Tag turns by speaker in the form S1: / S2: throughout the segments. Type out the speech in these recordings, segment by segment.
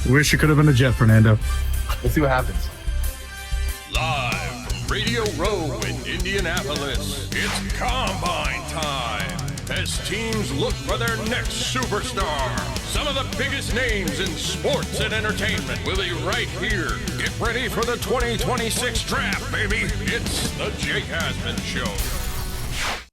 S1: Wish you could have been a Jet, Fernando.
S2: Let's see what happens.
S3: Live from Radio Row in Indianapolis, it's Combine time as teams look for their next superstar. Some of the biggest names in sports and entertainment will be right here. Get ready for the 2026 draft, baby. It's the Jake Asman Show.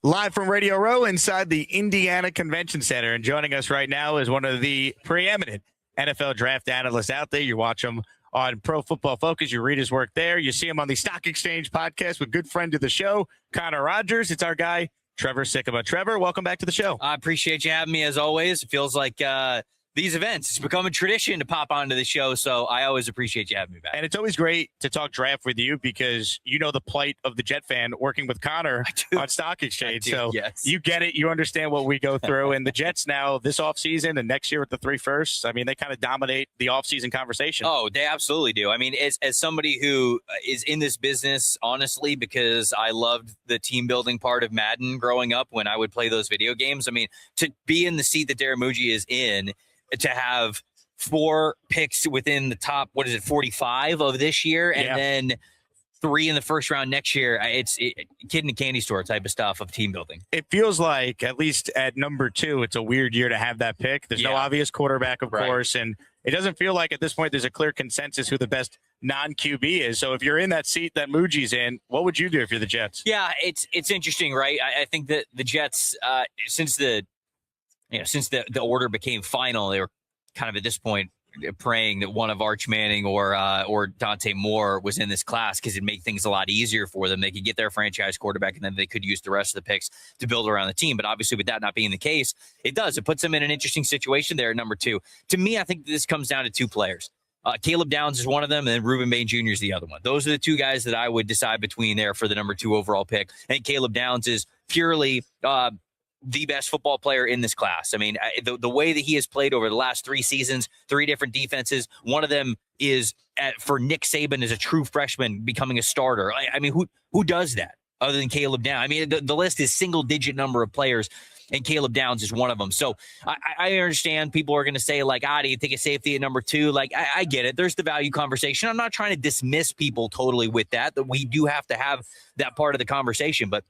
S4: Live from Radio Row inside the Indiana Convention Center. And joining us right now is one of the preeminent NFL draft analysts out there. You watch him on Pro Football Focus. You read his work there. You see him on the Stock Exchange podcast with good friend of the show, Connor Rogers. It's our guy, Trevor Sikkema. Trevor, welcome back to the show.
S5: I appreciate you having me as always. It feels like these events, it's become a tradition to pop onto the show, so I always appreciate you having me back.
S4: And it's always great to talk draft with you because you know the plight of the Jet fan working with Connor on Stock Exchange. So
S5: yes.
S4: You get it. You understand what we go through. And the Jets now this offseason and next year with the 3 firsts, I mean, they kind of dominate the offseason conversation.
S5: Oh, they absolutely do. I mean, as somebody who is in this business, honestly, because I loved the team building part of Madden growing up when I would play those video games. I mean, to be in the seat that Daramuji is in, to have 4 picks within the top, 45 of this year, and then 3 in the first round next year. It's kid in a candy store type of stuff of team building.
S4: It feels like, at least at number 2, it's a weird year to have that pick. There's no obvious quarterback, of course, and it doesn't feel like at this point there's a clear consensus who the best non-QB is. So if you're in that seat that Muji's in, what would you do if you're the Jets?
S5: Yeah, it's interesting, right? I think that the Jets, since the order became final, they were kind of at this point praying that one of Arch Manning or Dante Moore was in this class because it'd make things a lot easier for them. They could get their franchise quarterback, and then they could use the rest of the picks to build around the team. But obviously, with that not being the case, it puts them in an interesting situation there at number 2. To me, I think this comes down to 2 players. Caleb Downs is one of them, and then Ruben Bain Jr. is the other one. Those are the 2 guys that I would decide between there for the number 2 overall pick. I think Caleb Downs is purely the best football player in this class. I mean, the way that he has played over the last 3 seasons, 3 different defenses, one of them is for Nick Saban as a true freshman becoming a starter. I mean, who does that other than Caleb Downs? I mean, the list is single-digit number of players, and Caleb Downs is one of them. So I understand people are going to say, like, do you take a safety at number 2? Like, I get it. There's the value conversation. I'm not trying to dismiss people totally with that we do have to have that part of the conversation. But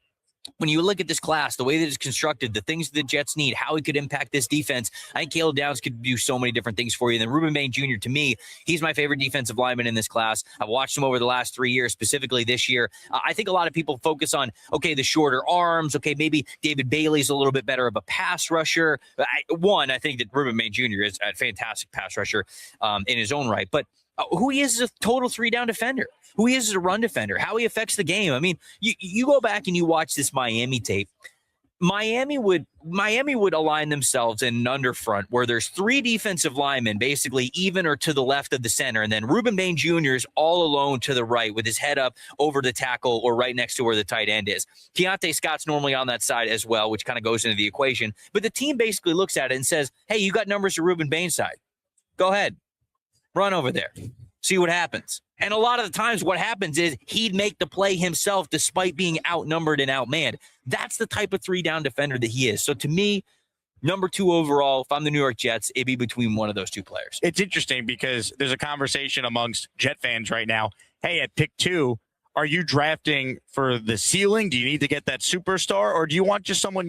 S5: when you look at this class, the way that it's constructed, the things the Jets need, how he could impact this defense, I think Caleb Downs could do so many different things for you. And then Ruben Bain Jr., to me, he's my favorite defensive lineman in this class. I've watched him over the last 3 years, specifically this year. I think a lot of people focus on, the shorter arms. Maybe David Bailey's a little bit better of a pass rusher. I think that Ruben Bain Jr. is a fantastic pass rusher in his own right. But who he is as a total 3-down defender, who he is as a run defender, how he affects the game. I mean, you go back and you watch this Miami tape. Miami would align themselves in an underfront where there's 3 defensive linemen basically even or to the left of the center, and then Ruben Bain Jr. is all alone to the right with his head up over the tackle or right next to where the tight end is. Keontae Scott's normally on that side as well, which kind of goes into the equation. But the team basically looks at it and says, hey, you got numbers to Ruben Bain's side. Go ahead. Run over there. See what happens. And a lot of the times what happens is he'd make the play himself despite being outnumbered and outmanned. That's the type of 3-down defender that he is. So to me, number 2 overall, if I'm the New York Jets, it'd be between one of those 2 players.
S4: It's interesting because there's a conversation amongst Jet fans right now. Hey, at pick 2, are you drafting for the ceiling? Do you need to get that superstar? Or do you want just someone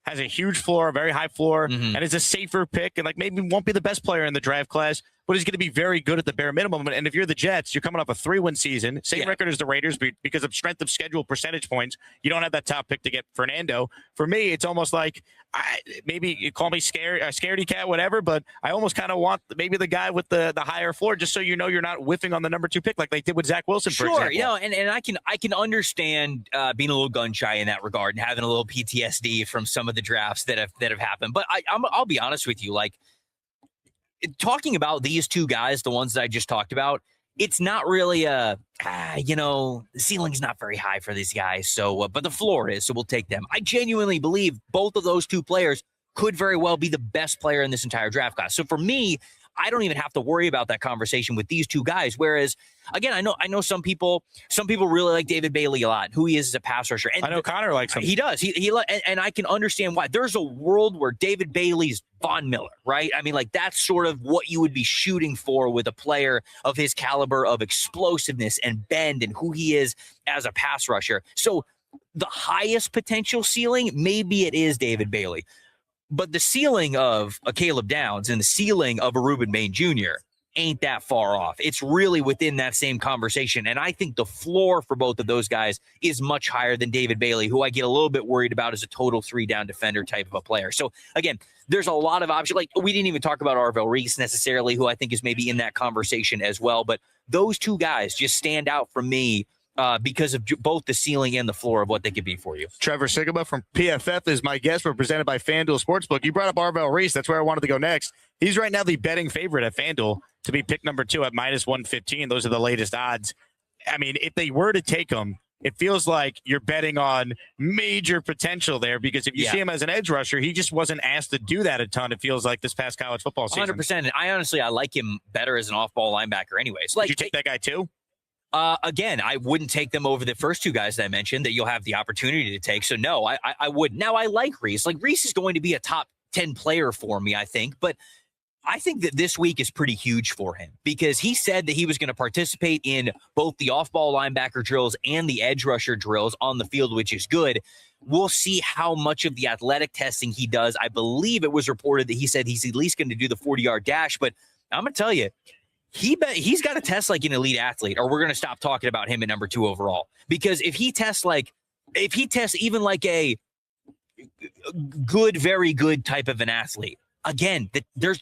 S4: has a huge floor, a very high floor, and is a safer pick and maybe won't be the best player in the draft class, but he's going to be very good at the bare minimum. And if you're the Jets, you're coming off a 3-win season, same record as the Raiders, but because of strength of schedule percentage points, you don't have that top pick to get Fernando. For me, it's almost like maybe you call me scaredy cat, whatever, but I almost kind of want maybe the guy with the higher floor, just so you're not whiffing on the number 2 pick like they did with Zach Wilson, for example.
S5: Sure, and I can understand being a little gun shy in that regard and having a little PTSD from some of the drafts that have happened. But I'll be honest with you, talking about these 2 guys, the ones that I just talked about, it's not really the ceiling's not very high for these guys. So, but the floor is, so we'll take them. I genuinely believe both of those 2 players could very well be the best player in this entire draft class. So for me, I don't even have to worry about that conversation with these two guys. Whereas, again, I know some people really like David Bailey a lot, who he is as a pass rusher. And
S4: I know Connor likes him.
S5: He does. And I can understand why. There's a world where David Bailey's Von Miller, right? I mean, like, that's sort of what you would be shooting for with a player of his caliber of explosiveness and bend and who he is as a pass rusher. So the highest potential ceiling, maybe it is David Bailey. But the ceiling of a Caleb Downs and the ceiling of a Reuben Bain Jr. ain't that far off. It's really within that same conversation. And I think the floor for both of those guys is much higher than David Bailey, who I get a little bit worried about as a total 3-down defender type of a player. So, again, there's a lot of options. Like, we didn't even talk about Arbell Reese necessarily, who I think is maybe in that conversation as well. But those two guys just stand out for me because of both the ceiling and the floor of what they could be for you.
S4: Trevor Sikkema from PFF is my guest. We're presented by FanDuel Sportsbook. You brought up Arbell Reese. That's where I wanted to go next. He's right now the betting favorite at FanDuel to be pick number 2 at -115. Those are the latest odds. I mean, if they were to take him, it feels like you're betting on major potential there, because if you see him as an edge rusher, he just wasn't asked to do that a ton. It feels like this past college football season.
S5: 100%. And I like him better as an off-ball linebacker anyways. Like,
S4: did you take that guy too?
S5: Again, I wouldn't take them over the first two guys that I mentioned that you'll have the opportunity to take. So, no, I wouldn't. Now, I like Reese. Like, Reese is going to be a top 10 player for me, I think. But I think that this week is pretty huge for him, because he said that he was going to participate in both the off-ball linebacker drills and the edge rusher drills on the field, which is good. We'll see how much of the athletic testing he does. I believe it was reported that he said he's at least going to do the 40-yard dash. But I'm going to tell you, he's got to test like an elite athlete, or we're going to stop talking about him at number 2 overall. Because if he tests even like a good, very good type of an athlete, again, there's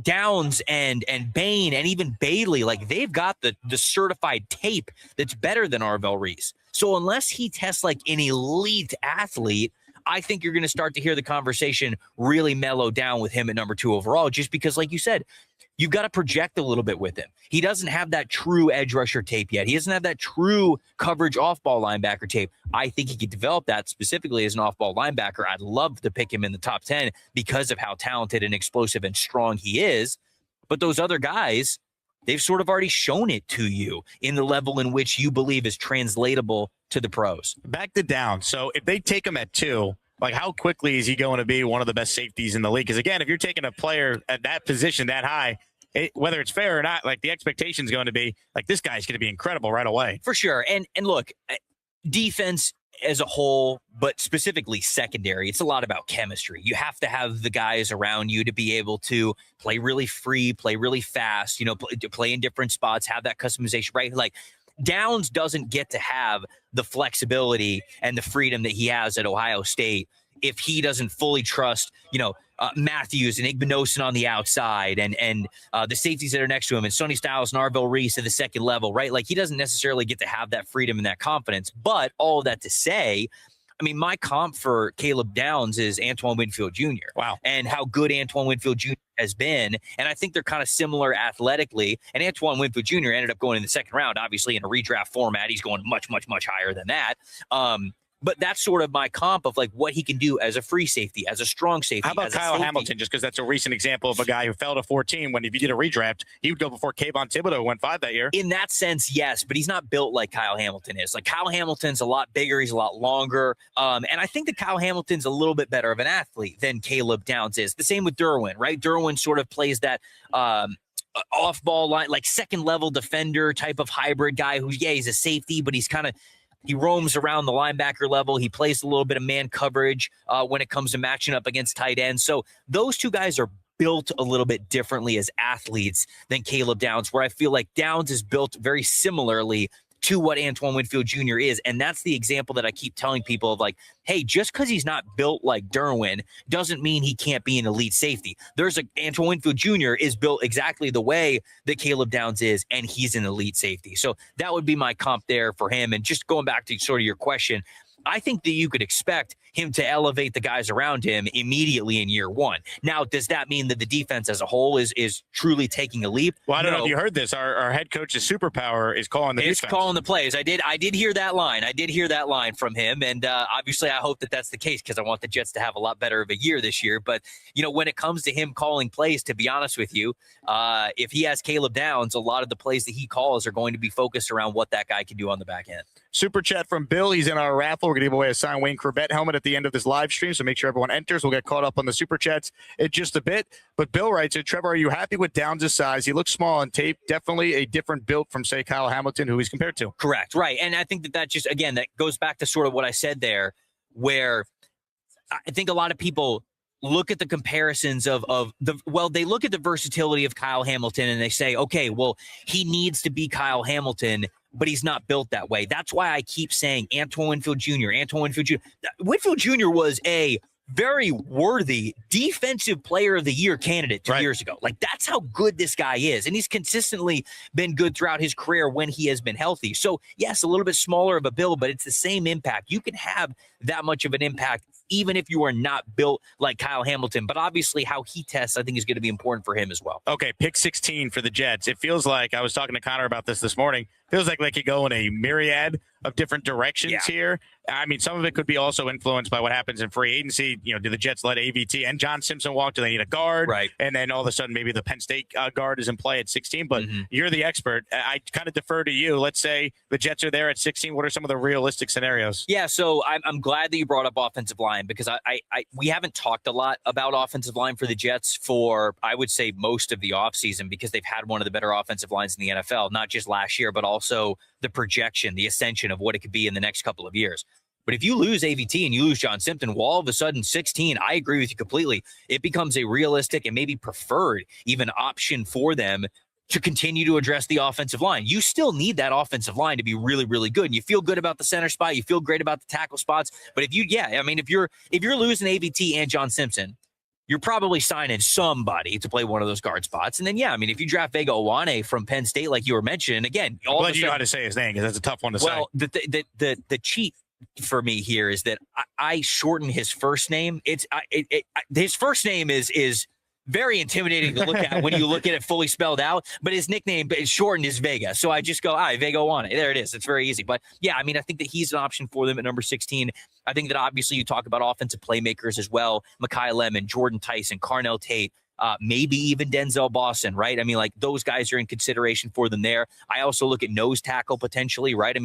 S5: Downs and Bain and even Bailey, like, they've got the certified tape that's better than Arbell Reese. So unless he tests like an elite athlete, I think you're going to start to hear the conversation really mellow down with him at number 2 overall, just because, like you said, you've got to project a little bit with him. He doesn't have that true edge rusher tape yet. He doesn't have that true coverage off-ball linebacker tape. I think he could develop that specifically as an off-ball linebacker. I'd love to pick him in the top 10 because of how talented and explosive and strong he is. But those other guys, they've sort of already shown it to you in the level in which you believe is translatable to the pros.
S4: Back to Downs. So if they take him at 2, like, how quickly is he going to be one of the best safeties in the league? Because, again, if you're taking a player at that position that high, whether it's fair or not, like, the expectation is going to be, like, this guy's going to be incredible right away.
S5: For sure. And look, defense as a whole, but specifically secondary, it's a lot about chemistry. You have to have the guys around you to be able to play really free, play really fast, play in different spots, have that customization, right? Like, Downs doesn't get to have the flexibility and the freedom that he has at Ohio State if he doesn't fully trust, Matthews and Igbinosun on the outside and the safeties that are next to him and Sonny Styles and Arbell Reese at the second level, right? Like, he doesn't necessarily get to have that freedom and that confidence. But all of that to say, I mean, my comp for Caleb Downs is Antoine Winfield Jr.
S4: Wow.
S5: And how good Antoine Winfield Jr. has been. And I think they're kind of similar athletically. And Antoine Winfield Jr. ended up going in the second round, obviously in a redraft format. He's going much, much, much higher than that. But that's sort of my comp of like what he can do as a free safety, as a strong safety.
S4: How about Kyle Hamilton? Just because that's a recent example of a guy who fell to 14 when if you did a redraft, he would go before Kayvon Thibodeau went 5 that year.
S5: In that sense, yes, but he's not built like Kyle Hamilton is. Like, Kyle Hamilton's a lot bigger. He's a lot longer. And I think that Kyle Hamilton's a little bit better of an athlete than Caleb Downs is. The same with Derwin, right? Derwin sort of plays that off-ball line, like second-level defender type of hybrid guy who, he's a safety, but he roams around the linebacker level. He plays a little bit of man coverage when it comes to matching up against tight ends. So those two guys are built a little bit differently as athletes than Caleb Downs, where I feel like Downs is built very similarly to what Antoine Winfield Jr. is. And that's the example that I keep telling people of like, hey, just because he's not built like Derwin doesn't mean he can't be an elite safety. Antoine Winfield Jr. is built exactly the way that Caleb Downs is, and he's an elite safety. So that would be my comp there for him. And just going back to sort of your question, I think that you could expect him to elevate the guys around him immediately in year one. Now, does that mean that the defense as a whole is truly taking a leap?
S4: Well, I don't know if you heard this. Our head coach's superpower is calling the defense.
S5: Calling the plays. I did hear that line. I did hear that line from him, and obviously I hope that that's the case because I want the Jets to have a lot better of a year this year. But, when it comes to him calling plays, to be honest with you, if he has Caleb Downs, a lot of the plays that he calls are going to be focused around what that guy can do on the back end.
S4: Super chat from Bill. He's in our raffle. We're going to give away a signed Wayne Corbett helmet at the end of this live stream, so make sure everyone enters. We'll get caught up on the super chats in just a bit. But Bill writes, Trevor, are you happy with Downs' size? He looks small on tape. Definitely a different build from, say, Kyle Hamilton, who he's compared to.
S5: Correct. Right. And I think that just, again, that goes back to sort of what I said there, where I think a lot of people look at the comparisons they look at the versatility of Kyle Hamilton and they say, okay, well, he needs to be Kyle Hamilton, but he's not built that way. That's why I keep saying Antoine Winfield Jr. Winfield Jr. was a very worthy defensive player of the year candidate 2 years ago. Like, that's how good this guy is. And he's consistently been good throughout his career when he has been healthy. So yes, a little bit smaller of a build, but it's the same impact. You can have that much of an impact even if you are not built like Kyle Hamilton. But obviously how he tests, I think, is going to be important for him as well.
S4: Okay, pick 16 for the Jets. It feels like, I was talking to Connor about this morning, feels like they could go in a myriad of different directions here. I mean, some of it could be also influenced by what happens in free agency. Do the Jets let AVT and John Simpson walk? Do they need a guard?
S5: Right.
S4: And then all of a sudden, maybe the Penn State guard is in play at 16. But you're the expert. I kind of defer to you. Let's say the Jets are there at 16. What are some of the realistic scenarios?
S5: Yeah, so I'm glad that you brought up offensive line because we haven't talked a lot about offensive line for the Jets for, I would say, most of the offseason because they've had one of the better offensive lines in the NFL, not just last year, but also the projection, the ascension of what it could be in the next couple of years. But if you lose AVT and you lose John Simpson, well, all of a sudden 16, I agree with you completely. It becomes a realistic and maybe preferred even option for them to continue to address the offensive line. You still need that offensive line to be really, really good. And you feel good about the center spot. You feel great about the tackle spots. But if you're losing AVT and John Simpson, you're probably signing somebody to play one of those guard spots. And then, if you draft Vega Owane from Penn State, like you were mentioning, again,
S4: I'm glad you know how to say his name because that's a tough one to say.
S5: Well, the cheat for me here is that I shorten his first name. His first name is very intimidating to look at when you look at it fully spelled out, but his nickname is shortened is Vega. So I just go, Vega Owane. There it is. It's very easy. But yeah, I think that he's an option for them at number 16. I think that obviously you talk about offensive playmakers as well. Mekhi Lemon, Jordan Tyson, Carnell Tate, maybe even Denzel Boston, right? Those guys are in consideration for them there. I also look at nose tackle potentially, right?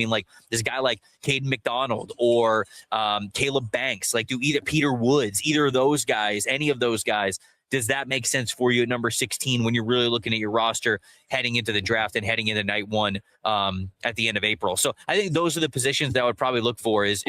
S5: This guy like Caden McDonald or Caleb Banks, do either Peter Woods, either of those guys, any of those guys. Does that make sense for you at number 16 when you're really looking at your roster heading into the draft and heading into night one at the end of April? So I think those are the positions that I would probably look for is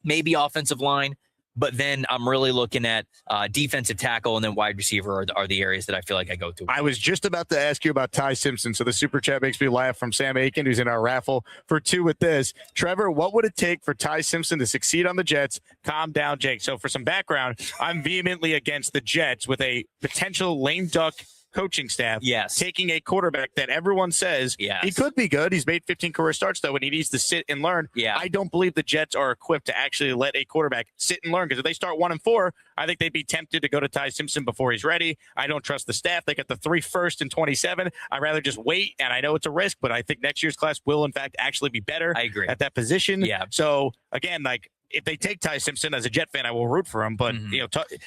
S5: maybe offensive line, but then I'm really looking at defensive tackle and then wide receiver are the areas that I feel like I go to.
S4: I was just about to ask you about Ty Simpson. So the super chat makes me laugh from Sam Aiken, who's in our raffle for 2 with this. Trevor, what would it take for Ty Simpson to succeed on the Jets? Calm down, Jake. So for some background, I'm vehemently against the Jets with a potential lame duck coaching staff taking a quarterback that everyone says he could be good. He's made 15 career starts, though, and he needs to sit and learn. I don't believe the Jets are equipped to actually let a quarterback sit and learn because if they start 1-4, I think they'd be tempted to go to Ty Simpson before he's ready. I don't trust the staff. They got the 3 first and 27. I'd rather just wait, and I know it's a risk, but I think next year's class will, in fact, actually be better at that position. So, again, if they take Ty Simpson as a Jet fan, I will root for him. But,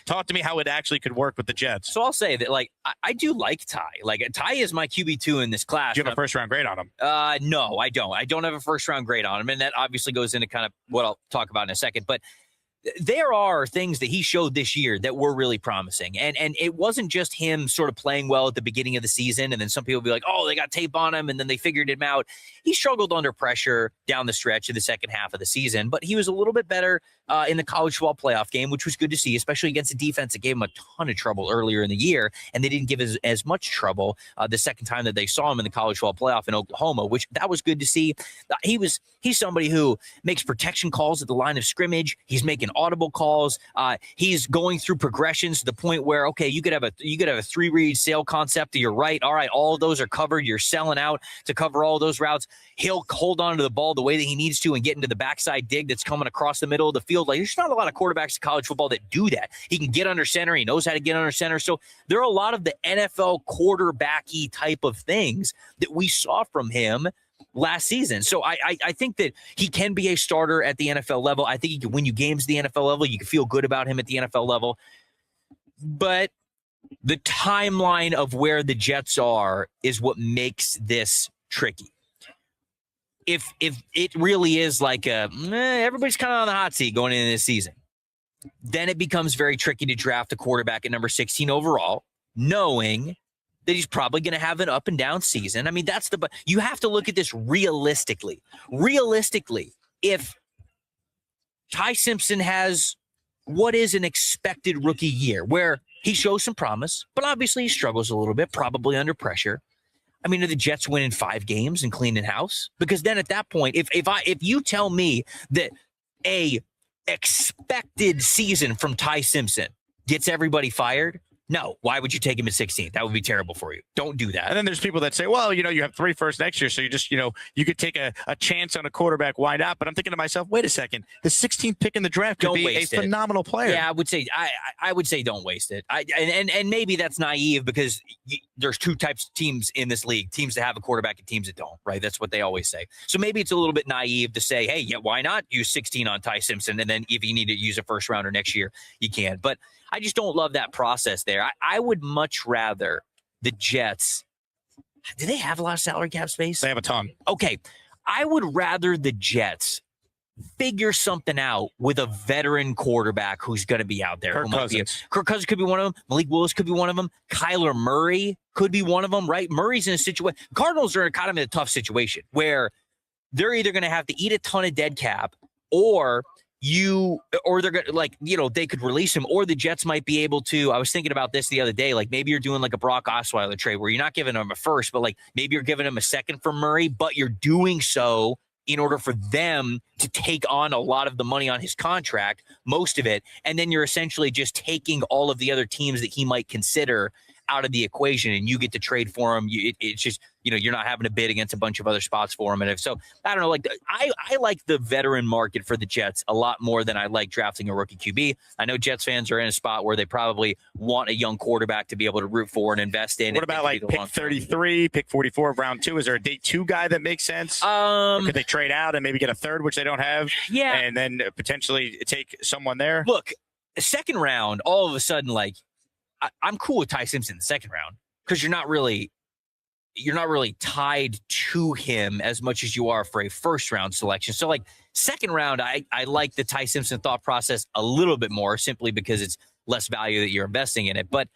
S4: talk to me how it actually could work with the Jets.
S5: So I'll say that, I do like Ty. Ty is my QB2 in this class.
S4: Do you have a first-round grade on him?
S5: No, I don't. I don't have a first-round grade on him. And that obviously goes into kind of what I'll talk about in a second. But there are things that he showed this year that were really promising. And it wasn't just him sort of playing well at the beginning of the season. And then some people will be like, oh, they got tape on him. And then they figured him out. He struggled under pressure down the stretch of the second half of the season. But he was a little bit better in the college football playoff game, which was good to see, especially against a defense that gave him a ton of trouble earlier in the year. And they didn't give as much trouble the second time that they saw him in the college football playoff in Oklahoma, which that was good to see. He's somebody who makes protection calls at the line of scrimmage. He's making audible calls. He's going through progressions to the point where, okay, you could have a 3-read sail concept to your right. All right, all of those are covered. You're selling out to cover all those routes. He'll hold on to the ball the way that he needs to and get into the backside dig that's coming across the middle of the field. field. Like, there's not a lot of quarterbacks in college football that do that. He can get under center. He knows how to get under center. So there are a lot of the NFL quarterback-y type of things that we saw from him last season. So I think that he can be a starter at the NFL level. I think he can win you games at the NFL level. You can feel good about him at the NFL level. But the timeline of where the Jets are is what makes this tricky. If it really is like everybody's kind of on the hot seat going into this season, then it becomes very tricky to draft a quarterback at number 16 overall, knowing that he's probably going to have an up and down season. I mean, you have to look at this realistically. Realistically, if Ty Simpson has what is an expected rookie year where he shows some promise, but obviously he struggles a little bit, probably under pressure. I mean, are the Jets winning 5 games and cleaning house? Because then at that point, if you tell me that a expected season from Ty Simpson gets everybody fired, no. Why would you take him at 16? That would be terrible for you. Don't do that.
S4: And then there's people that say, well, you have 3 firsts next year, so you just, you could take a chance on a quarterback. Why not? But I'm thinking to myself, wait a second. The 16th pick in the draft could be a phenomenal player.
S5: Yeah, I would say don't waste it. And maybe that's naive because there's 2 types of teams in this league, teams that have a quarterback and teams that don't, right? That's what they always say. So maybe it's a little bit naive to say, hey, yeah, why not use 16 on Ty Simpson? And then if you need to use a first rounder next year, you can. But I just don't love that process there. I would much rather the Jets. Do they have a lot of salary cap space?
S4: They have a ton.
S5: Okay. I would rather the Jets figure something out with a veteran quarterback who's going to be out there. Kirk Cousins could be one of them. Malik Willis could be one of them. Kyler Murray could be one of them, right? Murray's in a situation. Cardinals are kind of in a tough situation where they're either going to have to eat a ton of dead cap or they're going to they could release him, or the Jets might be able to. I was thinking about this the other day. Like maybe you're doing like a Brock Osweiler trade where you're not giving him a first, but like maybe you're giving him a second for Murray, but you're doing so in order for them to take on a lot of the money on his contract, most of it. And then you're essentially just taking all of the other teams that he might consider out of the equation, and you get to trade for him. It's just, you're not having to bid against a bunch of other spots for him. And so I don't know, like I like the veteran market for the Jets a lot more than I like drafting a rookie QB. I know Jets fans are in a spot where they probably want a young quarterback to be able to root for and invest in.
S4: What about like pick 33, pick 44 of round 2? Is there a day 2 guy that makes sense? Or could they trade out and maybe get a third, which they don't have?
S5: Yeah.
S4: And then potentially take someone there?
S5: Look, second round, all of a sudden, like, I'm cool with Ty Simpson in the second round because you're not really tied to him as much as you are for a first round selection. So like second round, I like the Ty Simpson thought process a little bit more simply because it's less value that you're investing in it. But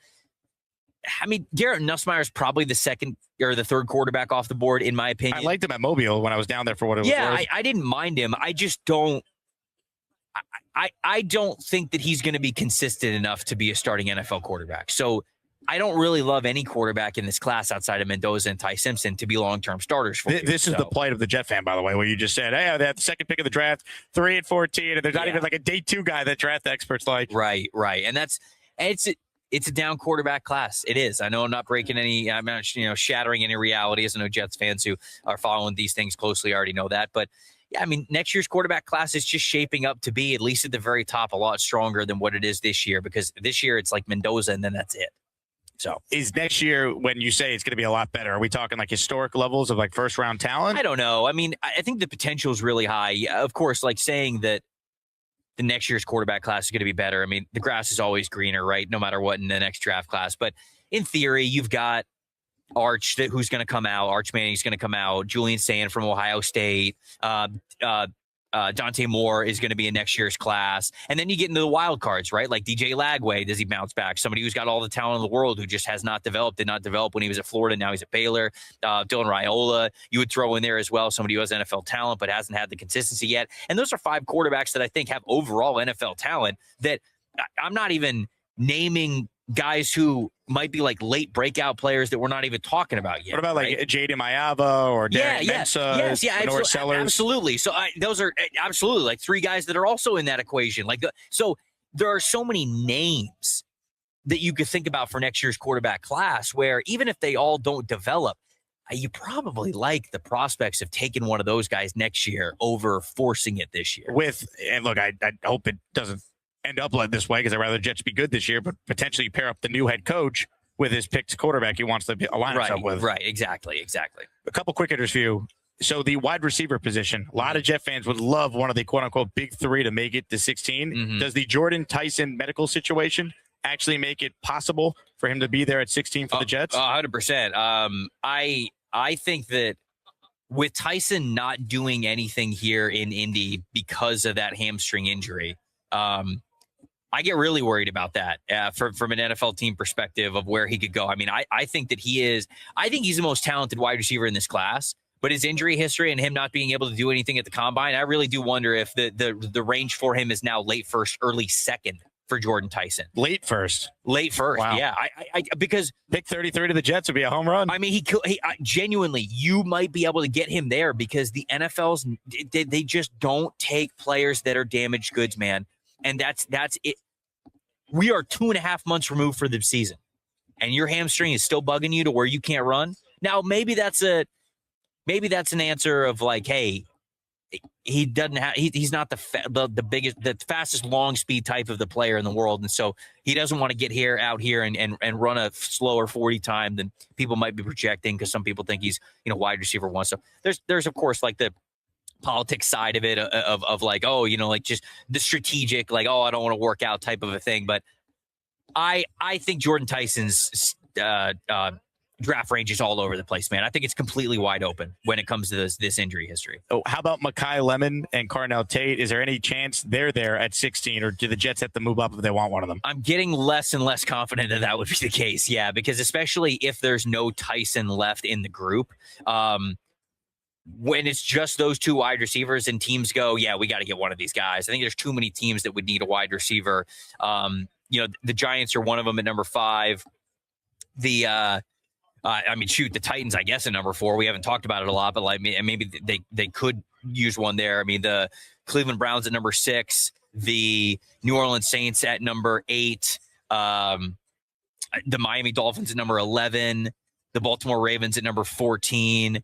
S5: I mean, Garrett Nussmeier is probably the second or the third quarterback off the board, in my opinion.
S4: I liked him at Mobile when I was down there for what it was worth.
S5: Yeah, I didn't mind him. I just don't. I don't think that he's going to be consistent enough to be a starting NFL quarterback. So I don't really love any quarterback in this class outside of Mendoza and Ty Simpson to be long-term starters for
S4: This is the plight of the Jet fan, by the way, where you just said, hey, they have the second pick of the draft, 3 and 14, and there's not even like a day 2 guy that draft experts like.
S5: Right. And it's a down quarterback class. It is. I know I'm not shattering any realities. I know Jets fans who are following these things closely already know that, but yeah, I mean, next year's quarterback class is just shaping up to be, at least at the very top, a lot stronger than what it is this year, because this year it's like Mendoza and then that's it. So
S4: is next year, when you say it's going to be a lot better, are we talking like historic levels of like first round talent?
S5: I don't know. I mean, I think the potential is really high. Yeah, of course, like saying that the next year's quarterback class is going to be better. I mean, the grass is always greener, right? No matter what in the next draft class. But in theory, you've got Arch, who's going to come out. Arch Manning's going to come out. Julian Sand from Ohio State. Dante Moore is going to be in next year's class. And then you get into the wild cards, right? Like DJ Lagway, does he bounce back? Somebody who's got all the talent in the world who just has not developed, did not develop when he was at Florida. Now he's at Baylor. Dylan Raiola, you would throw in there as well. Somebody who has NFL talent but hasn't had the consistency yet. And those are 5 quarterbacks that I think have overall NFL talent that I'm not even naming guys who might be like late breakout players that we're not even talking about yet.
S4: What about like Jaden Mayava or Derek Mensa?
S5: Absolutely. So those are absolutely like 3 guys that are also in that equation. So there are so many names that you could think about for next year's quarterback class where even if they all don't develop, you probably like the prospects of taking one of those guys next year over forcing it this year.
S4: And look, I hope it doesn't end up like this way because I'd rather the Jets be good this year, but potentially pair up the new head coach with his picked quarterback he wants to align himself with.
S5: Right, exactly.
S4: A couple quick hitters for you. So the wide receiver position, a lot of Jet fans would love one of the quote-unquote big three to make it to 16.
S5: Mm-hmm.
S4: Does the Jordan Tyson medical situation actually make it possible for him to be there at 16 for the Jets?
S5: 100%. I think that with Tyson not doing anything here in Indy because of that hamstring injury, I get really worried about that from an NFL team perspective of where he could go. I mean, I think that he's the most talented wide receiver in this class, but his injury history and him not being able to do anything at the combine, I really do wonder if the range for him is now late first, early second for Jordan Tyson.
S4: Late first.
S5: Wow. Yeah. I because
S4: pick 33 to the Jets would be a home run.
S5: I mean, he genuinely, you might be able to get him there because the NFL's they just don't take players that are damaged goods, man. And that's it. We are 2.5 months removed from the season, and your hamstring is still bugging you to where you can't run. Now, maybe that's an answer of like, hey, he doesn't have. He's not the biggest, the fastest long speed type of the player in the world, and so he doesn't want to get out here and run a slower 40 time than people might be projecting because some people think he's wide receiver one. So there's of course like the politics side of it of like, oh, like just the strategic, like, oh, I don't want to work out type of a thing. But I think Jordan Tyson's draft range is all over the place, man. I think it's completely wide open when it comes to this injury history.
S4: Oh, how about Mekhi Lemon and Carnell Tate? Is there any chance they're there at 16, or do the Jets have to move up if they want one of them?
S5: I'm getting less and less confident that would be the case. Yeah, because especially if there's no Tyson left in the group, when it's just those two wide receivers and teams go, yeah, we got to get one of these guys. I think there's too many teams that would need a wide receiver. The Giants are one of them at number 5. The Titans, I guess, at number 4. We haven't talked about it a lot, but like maybe they could use one there. I mean, the Cleveland Browns at number 6, the New Orleans Saints at number 8, the Miami Dolphins at number 11, the Baltimore Ravens at number 14.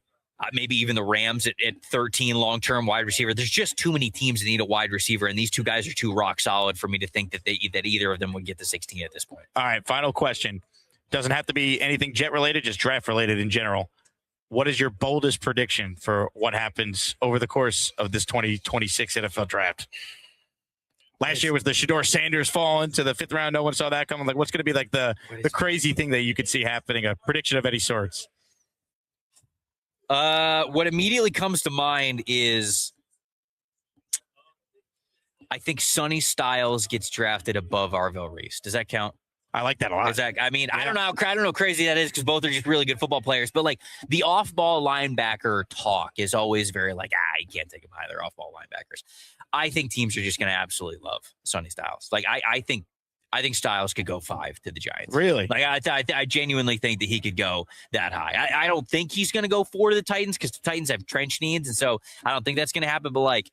S5: Maybe even the Rams at 13 long-term wide receiver. There's just too many teams that need a wide receiver, and these two guys are too rock solid for me to think that either of them would get to 16 at this point.
S4: All right, final question. Doesn't have to be anything Jet-related, just draft-related in general. What is your boldest prediction for what happens over the course of this 2026 NFL draft? Last year was the Shedeur Sanders fall into the 5th round. No one saw that coming. Like, what's going to be like the crazy thing that you could see happening, a prediction of any sorts?
S5: What immediately comes to mind is I think Sonny Styles gets drafted above Arbell Reese. Does that count?
S4: I like that a lot.
S5: I don't know how crazy that is because both are just really good football players. But like the off-ball linebacker talk is always very like, you can't take them high. They're off-ball linebackers. I think teams are just going to absolutely love Sonny Styles. Like I think Styles could go 5 to the Giants.
S4: Really?
S5: Like I genuinely think that he could go that high. I don't think he's going to go 4 to the Titans because the Titans have trench needs, and so I don't think that's going to happen. But like,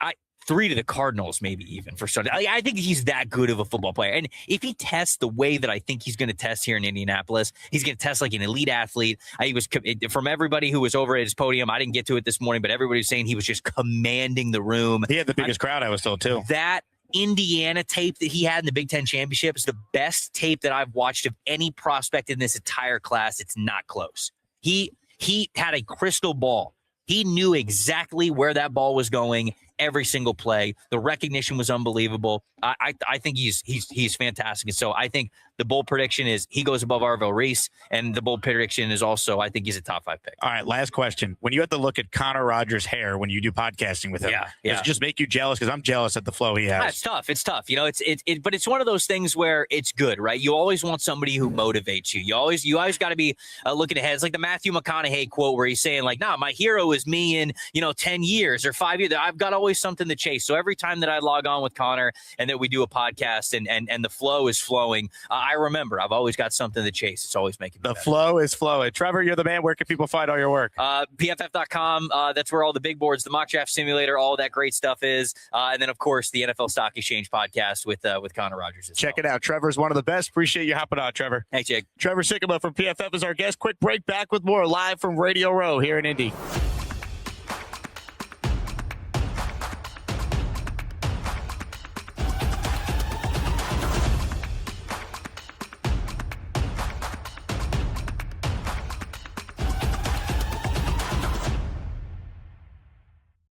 S5: I 3 to the Cardinals, maybe even for starting. I think he's that good of a football player, and if he tests the way that I think he's going to test here in Indianapolis, he's going to test like an elite athlete. He was from everybody who was over at his podium. I didn't get to it this morning, but everybody was saying he was just commanding the room.
S4: He had the biggest crowd, I was told too.
S5: That Indiana tape that he had in the Big Ten championship is the best tape that I've watched of any prospect in this entire class. It's not close. He had a crystal ball. He knew exactly where that ball was going every single play. The recognition was unbelievable. I think he's fantastic. And so I think the bold prediction is he goes above Arbell Reese, and the bold prediction is also I think he's a top 5 pick.
S4: All right, last question. When you have to look at Connor Rogers' hair when you do podcasting with him, does it just make you jealous? Because I'm jealous at the flow he has.
S5: It's tough. But it's one of those things where it's good, right? You always want somebody who motivates you. You always got to be looking ahead. It's like the Matthew McConaughey quote where he's saying like, my hero is me in 10 years or 5 years. I've got always something to chase. So every time that I log on with Connor and that we do a podcast and the flow is flowing, I remember. I've always got something to chase. It's always making me
S4: The
S5: better.
S4: flow is flowing. Trevor, you're the man. Where can people find all your work?
S5: PFF.com. That's where all the big boards, the mock draft simulator, all that great stuff is. And then, of course, the NFL Stock Exchange podcast with Connor Rogers.
S4: Check it out. Trevor's one of the best. Appreciate you hopping on, Trevor.
S5: Thanks, Jake.
S4: Trevor Sikkema from PFF is our guest. Quick break, back with more live from Radio Row here in Indy.